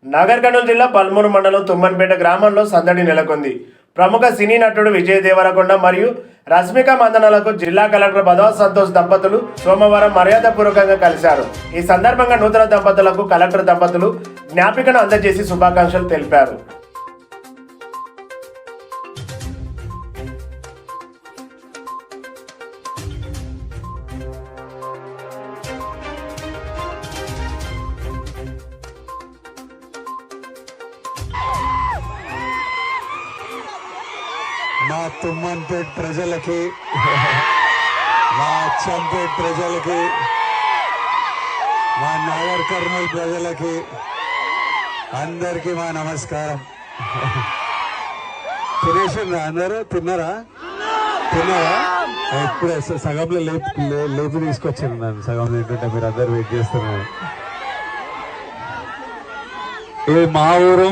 నాగర్ కర్నూలు జిల్లా పల్మూరు మండలం తుమ్మన్పేట గ్రామంలో సందడి నెలకొంది. ప్రముఖ సినీ నటుడు విజయ్ దేవరకొండ మరియు రష్మిక మందనలకు జిల్లా కలెక్టర్ బదవా సంతోష్ దంపతులు సోమవారం మర్యాదపూర్వకంగా కలిశారు. ఈ సందర్భంగా నూతన దంపతులకు కలెక్టర్ దంపతులు జ్ఞాపికను అందజేసి శుభాకాంక్షలు తెలిపారు. మా తుమ్మన్పేట్ ప్రజలకి, మా అచ్చంపేట్ ప్రజలకి, మా నాగర్ కర్నూలు ప్రజలకి అందరికీ మా నమస్కారం. తినేసిండ్రా అందరూ? తిన్నారా? ఇప్పుడే సగంలో లేపు తీసుకొచ్చాను. నన్ను సగం తింటుంటే మీరు అందరు వెయిట్ చేస్తున్నారు. ఇది మా ఊరు,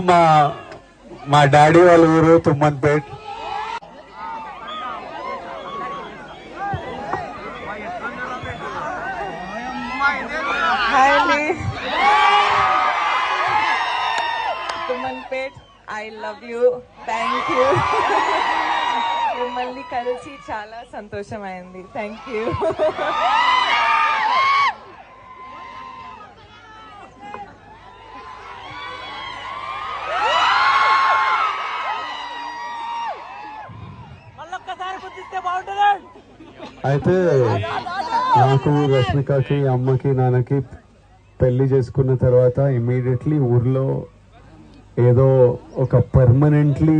మా డాడీ వాళ్ళ ఊరు Tummanpet. Tumanpet, I love you. Thank you. మిమ్మల్ని కలిసి చాలా సంతోషమైంది. Thank you. అయితే నాకు రష్మికకి, అమ్మకి, నాన్నకి పెళ్లి చేసుకున్న తర్వాత ఇమీడియట్లీ ఊర్లో ఏదో ఒక పర్మనెంట్లీ